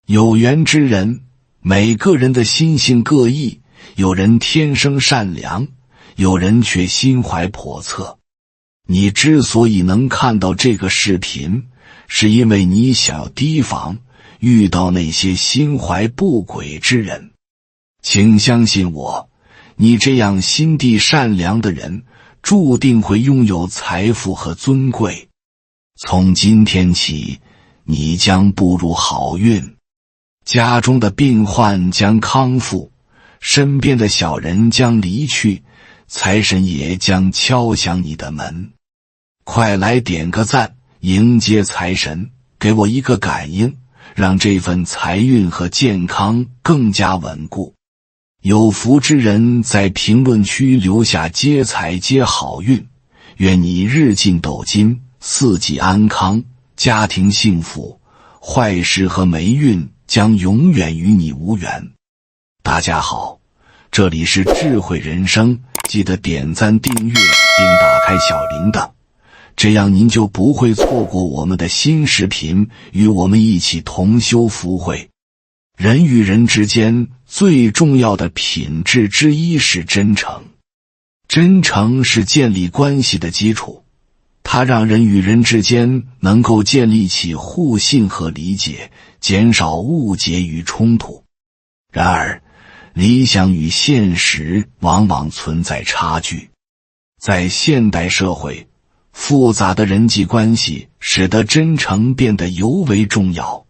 有缘之人，每个人的心性各异，有人天生善良，有人却心怀叵测。你之所以能看到这个视频，是因为你想要提防遇到那些心怀不轨之人。请相信我，你这样心地善良的人，注定会拥有财富和尊贵。从今天起，你将步入好运，家中的病患将康复，身边的小人将离去，财神爷将敲响你的门。快来点个赞，迎接财神，给我一个感应，让这份财运和健康更加稳固。有福之人在评论区留下接财接好运，愿你日进斗金，四季安康，家庭幸福，坏事和霉运将永远与你无缘。大家好，这里是智慧人生，记得点赞订阅并打开小铃铛，这样您就不会错过我们的新视频，与我们一起同修福慧。人与人之间最重要的品质之一是真诚。真诚是建立关系的基础，它让人与人之间能够建立起互信和理解，减少误解与冲突。然而，理想与现实往往存在差距。在现代社会，复杂的人际关系使得真诚变得尤为重要，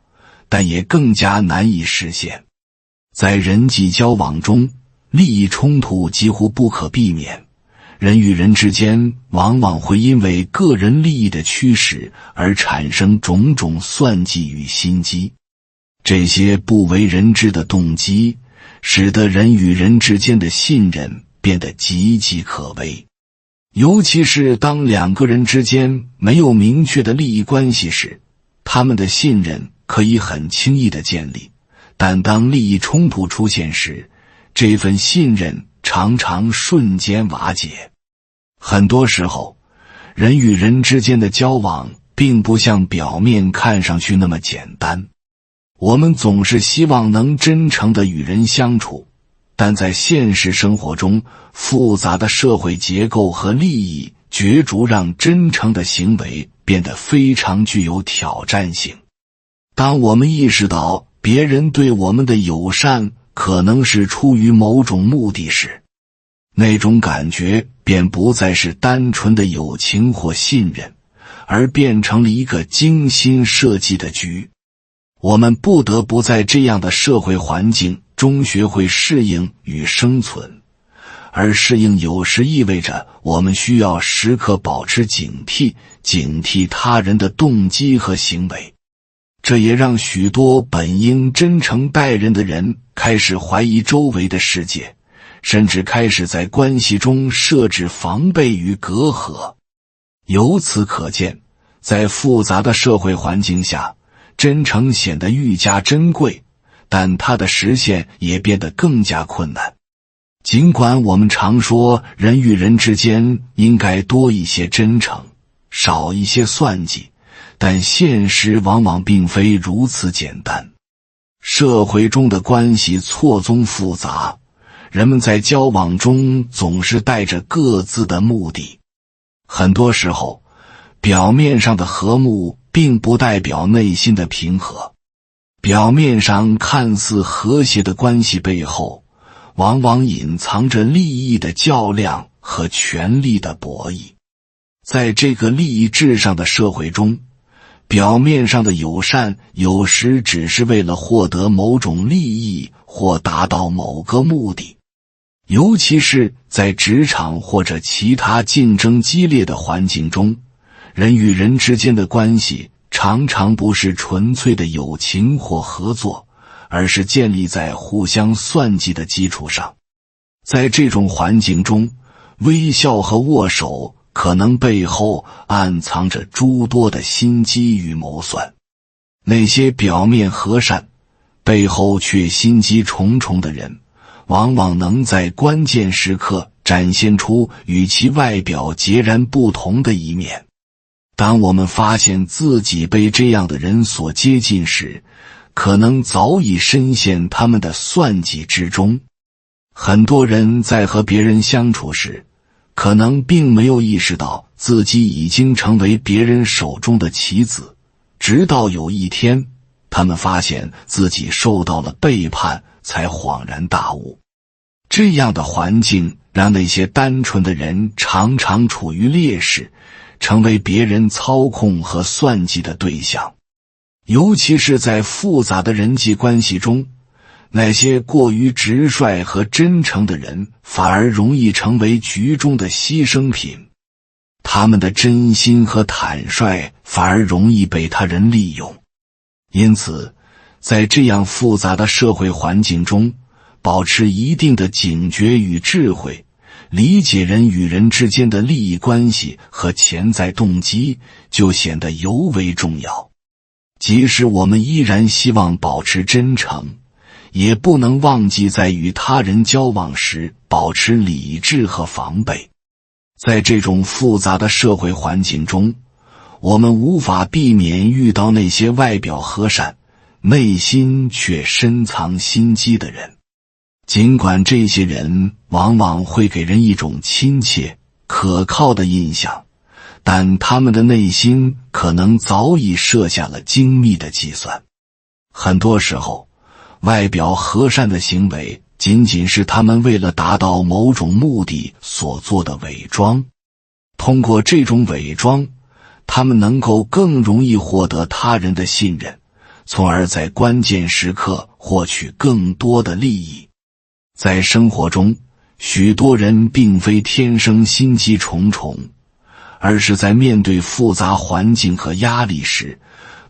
但也更加难以实现。在人际交往中，利益冲突几乎不可避免，人与人之间往往会因为个人利益的驱使而产生种种算计与心机。这些不为人知的动机，使得人与人之间的信任变得岌岌可危。尤其是当两个人之间没有明确的利益关系时，他们的信任可以很轻易地建立，但当利益冲突出现时，这份信任常常瞬间瓦解。很多时候，人与人之间的交往并不像表面看上去那么简单。我们总是希望能真诚地与人相处，但在现实生活中，复杂的社会结构和利益角逐让真诚的行为变得非常具有挑战性。当我们意识到别人对我们的友善可能是出于某种目的时，那种感觉便不再是单纯的友情或信任，而变成了一个精心设计的局。我们不得不在这样的社会环境中学会适应与生存，而适应有时意味着我们需要时刻保持警惕，警惕他人的动机和行为。这也让许多本应真诚待人的人开始怀疑周围的世界，甚至开始在关系中设置防备与隔阂。由此可见，在复杂的社会环境下，真诚显得愈加珍贵，但它的实现也变得更加困难。尽管我们常说人与人之间应该多一些真诚，少一些算计，但现实往往并非如此简单。社会中的关系错综复杂，人们在交往中总是带着各自的目的。很多时候，表面上的和睦并不代表内心的平和。表面上看似和谐的关系背后，往往隐藏着利益的较量和权力的博弈。在这个利益至上的社会中，表面上的友善有时只是为了获得某种利益或达到某个目的。尤其是在职场或者其他竞争激烈的环境中，人与人之间的关系常常不是纯粹的友情或合作，而是建立在互相算计的基础上。在这种环境中，微笑和握手可能背后暗藏着诸多的心机与谋算。那些表面和善，背后却心机重重的人，往往能在关键时刻展现出与其外表截然不同的一面。当我们发现自己被这样的人所接近时，可能早已深陷他们的算计之中。很多人在和别人相处时，可能并没有意识到自己已经成为别人手中的棋子，直到有一天，他们发现自己受到了背叛，才恍然大悟。这样的环境让那些单纯的人常常处于劣势，成为别人操控和算计的对象。尤其是在复杂的人际关系中，那些过于直率和真诚的人反而容易成为局中的牺牲品，他们的真心和坦率反而容易被他人利用。因此，在这样复杂的社会环境中，保持一定的警觉与智慧，理解人与人之间的利益关系和潜在动机，就显得尤为重要。即使我们依然希望保持真诚，也不能忘记在与他人交往时保持理智和防备。在这种复杂的社会环境中，我们无法避免遇到那些外表和善，内心却深藏心机的人。尽管这些人往往会给人一种亲切、可靠的印象，但他们的内心可能早已设下了精密的计算。很多时候，外表和善的行为仅仅是他们为了达到某种目的所做的伪装。通过这种伪装，他们能够更容易获得他人的信任，从而在关键时刻获取更多的利益。在生活中，许多人并非天生心机重重，而是在面对复杂环境和压力时，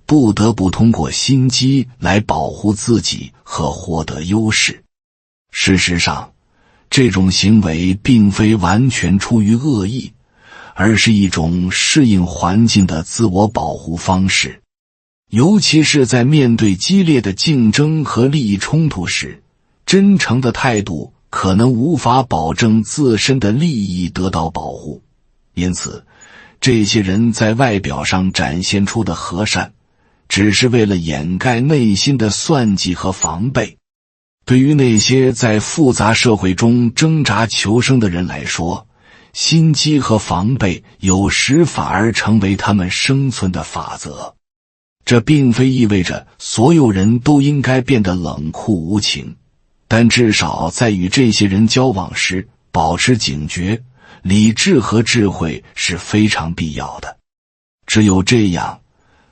不得不通过心机来保护自己和获得优势。事实上，这种行为并非完全出于恶意，而是一种适应环境的自我保护方式。尤其是在面对激烈的竞争和利益冲突时，真诚的态度可能无法保证自身的利益得到保护。因此，这些人在外表上展现出的和善，只是为了掩盖内心的算计和防备。对于那些在复杂社会中挣扎求生的人来说，心机和防备有时反而成为他们生存的法则。这并非意味着所有人都应该变得冷酷无情，但至少在与这些人交往时，保持警觉、理智和智慧是非常必要的。只有这样，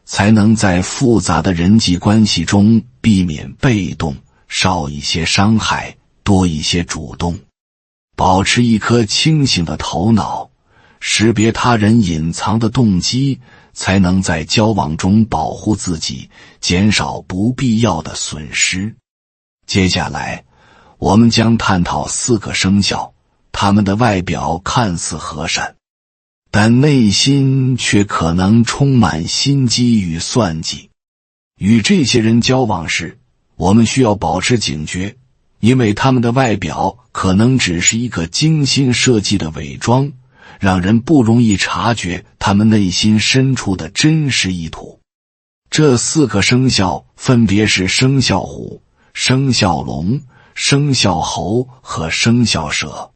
才能在复杂的人际关系中避免被动，少一些伤害，多一些主动。保持一颗清醒的头脑，识别他人隐藏的动机，才能在交往中保护自己，减少不必要的损失。接下来，我们将探讨4个生肖，他们的外表看似和善，但内心却可能充满心机与算计。与这些人交往时，我们需要保持警觉，因为他们的外表可能只是一个精心设计的伪装，让人不容易察觉他们内心深处的真实意图。这4个生肖分别是生肖虎、生肖龙、生肖猴和生肖蛇。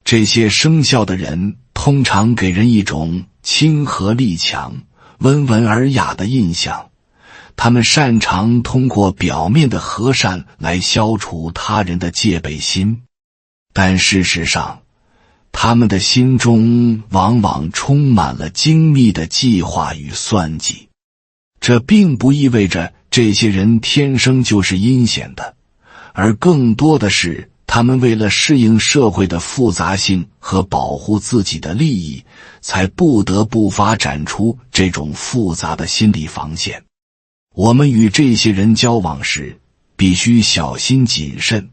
这些生肖的人通常给人一种亲和力强、温文尔雅的印象，他们擅长通过表面的和善来消除他人的戒备心，但事实上，他们的心中往往充满了精密的计划与算计。这并不意味着这些人天生就是阴险的，而更多的是他们为了适应社会的复杂性和保护自己的利益，才不得不发展出这种复杂的心理防线。我们与这些人交往时，必须小心谨慎，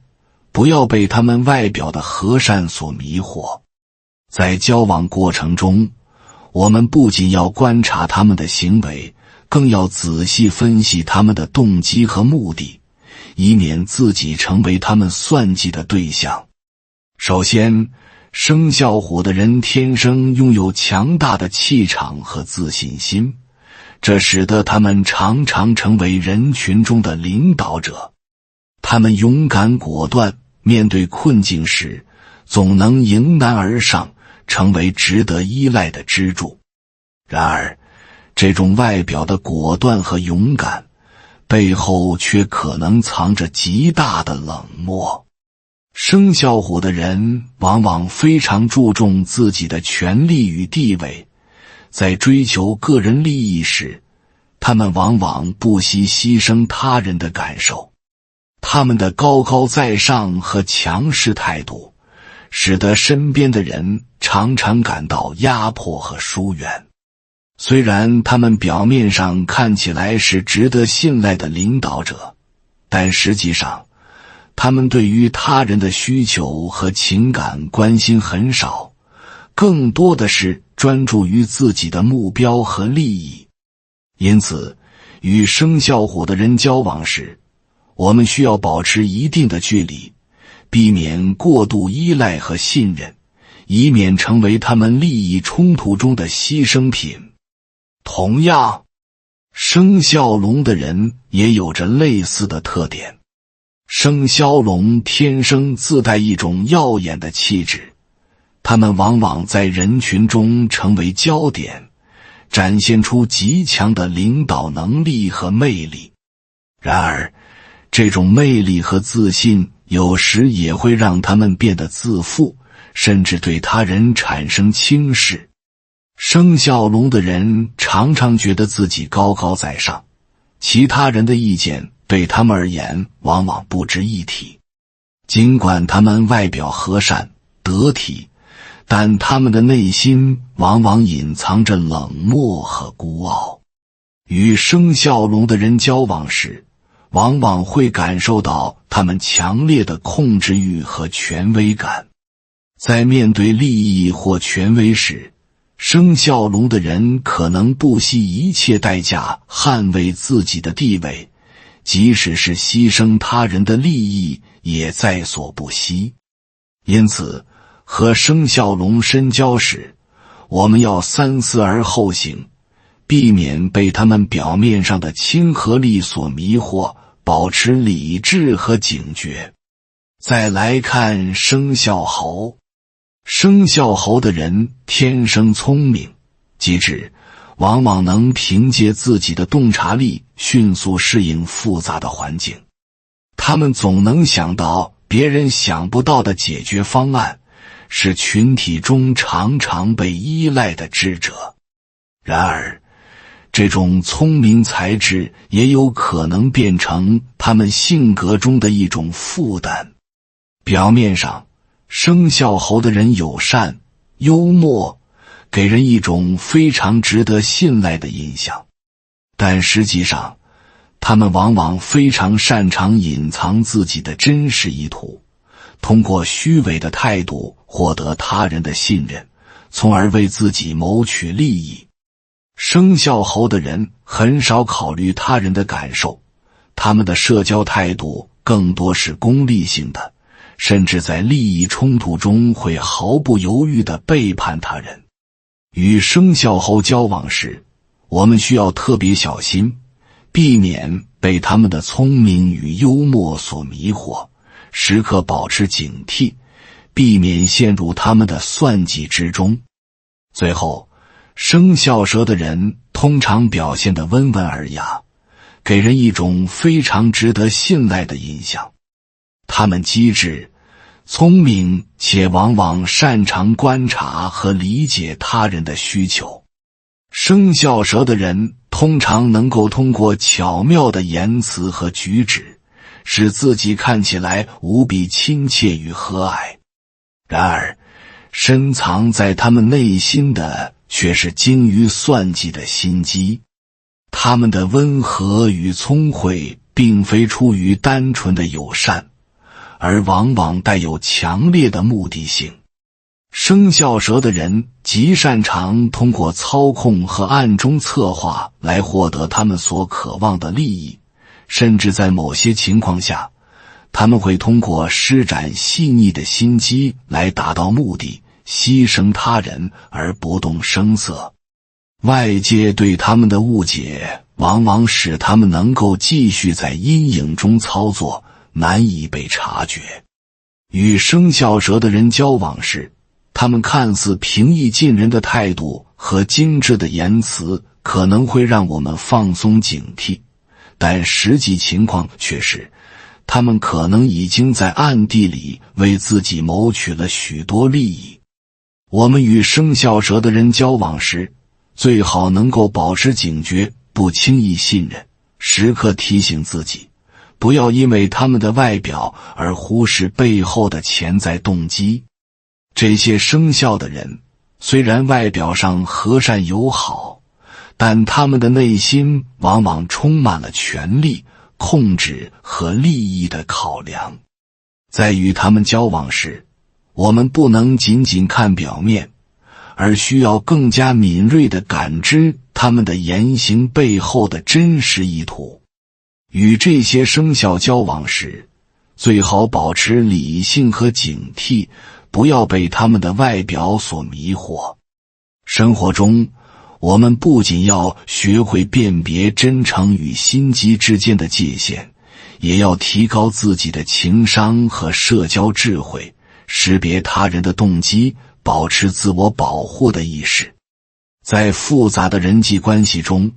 不要被他们外表的和善所迷惑。在交往过程中，我们不仅要观察他们的行为，更要仔细分析他们的动机和目的，以免自己成为他们算计的对象。首先，生肖虎的人天生拥有强大的气场和自信心，这使得他们常常成为人群中的领导者。他们勇敢果断，面对困境时总能迎难而上，成为值得依赖的支柱。然而，这种外表的果断和勇敢背后却可能藏着极大的冷漠。生肖虎的人往往非常注重自己的权利与地位，在追求个人利益时，他们往往不惜牺牲他人的感受。他们的高高在上和强势态度，使得身边的人常常感到压迫和疏远。虽然他们表面上看起来是值得信赖的领导者，但实际上，他们对于他人的需求和情感关心很少，更多的是专注于自己的目标和利益。因此，与生肖虎的人交往时，我们需要保持一定的距离，避免过度依赖和信任，以免成为他们利益冲突中的牺牲品。同样，生肖龙的人也有着类似的特点。生肖龙天生自带一种耀眼的气质，他们往往在人群中成为焦点，展现出极强的领导能力和魅力。然而，这种魅力和自信有时也会让他们变得自负，甚至对他人产生轻视。生肖龙的人常常觉得自己高高在上，其他人的意见对他们而言往往不值一提。尽管他们外表和善得体，但他们的内心往往隐藏着冷漠和孤傲。与生肖龙的人交往时，往往会感受到他们强烈的控制欲和权威感。在面对利益或权威时，生肖龙的人可能不惜一切代价捍卫自己的地位，即使是牺牲他人的利益也在所不惜。因此，和生肖龙深交时，我们要三思而后行，避免被他们表面上的亲和力所迷惑，保持理智和警觉。再来看生肖猴。生肖猴的人天生聪明、机智，往往能凭借自己的洞察力迅速适应复杂的环境。他们总能想到别人想不到的解决方案，是群体中常常被依赖的智者。然而，这种聪明才智也有可能变成他们性格中的一种负担。表面上，生肖猴的人友善、幽默，给人一种非常值得信赖的印象。但实际上，他们往往非常擅长隐藏自己的真实意图，通过虚伪的态度获得他人的信任，从而为自己谋取利益。生肖猴的人很少考虑他人的感受，他们的社交态度更多是功利性的，甚至在利益冲突中会毫不犹豫地背叛他人。与生肖猴交往时，我们需要特别小心，避免被他们的聪明与幽默所迷惑，时刻保持警惕，避免陷入他们的算计之中。最后，生肖蛇的人通常表现得温文尔雅，给人一种非常值得信赖的印象。他们机智、聪明，且往往擅长观察和理解他人的需求。生肖蛇的人通常能够通过巧妙的言辞和举止，使自己看起来无比亲切与和蔼。然而，深藏在他们内心的却是精于算计的心机。他们的温和与聪慧并非出于单纯的友善，而往往带有强烈的目的性。生肖蛇的人极擅长通过操控和暗中策划来获得他们所渴望的利益，甚至在某些情况下，他们会通过施展细腻的心机来达到目的，牺牲他人而不动声色。外界对他们的误解往往使他们能够继续在阴影中操作，难以被察觉。与生肖蛇的人交往时，他们看似平易近人的态度和精致的言辞可能会让我们放松警惕，但实际情况却是，他们可能已经在暗地里为自己谋取了许多利益。我们与生肖蛇的人交往时，最好能够保持警觉，不轻易信任，时刻提醒自己，不要因为他们的外表而忽视背后的潜在动机。这些生肖的人虽然外表上和善友好，但他们的内心往往充满了权力、控制和利益的考量。在与他们交往时，我们不能仅仅看表面，而需要更加敏锐地感知他们的言行背后的真实意图。与这些生肖交往时，最好保持理性和警惕，不要被他们的外表所迷惑。生活中，我们不仅要学会辨别真诚与心机之间的界限，也要提高自己的情商和社交智慧，识别他人的动机，保持自我保护的意识。在复杂的人际关系中，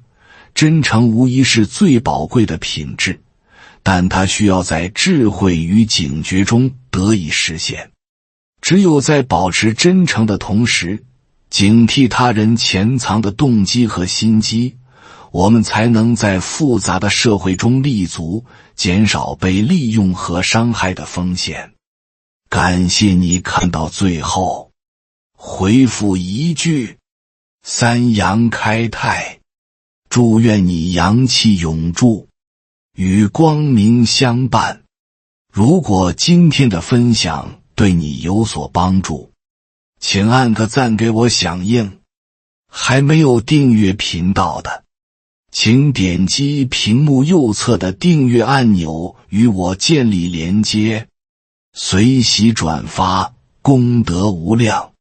真诚无疑是最宝贵的品质，但它需要在智慧与警觉中得以实现。只有在保持真诚的同时，警惕他人潜藏的动机和心机，我们才能在复杂的社会中立足，减少被利用和伤害的风险。感谢你看到最后，回复一句三阳开泰，祝愿你阳气永驻，与光明相伴。如果今天的分享对你有所帮助，请按个赞给我响应。还没有订阅频道的，请点击屏幕右侧的订阅按钮与我建立连接，随喜转发，功德无量。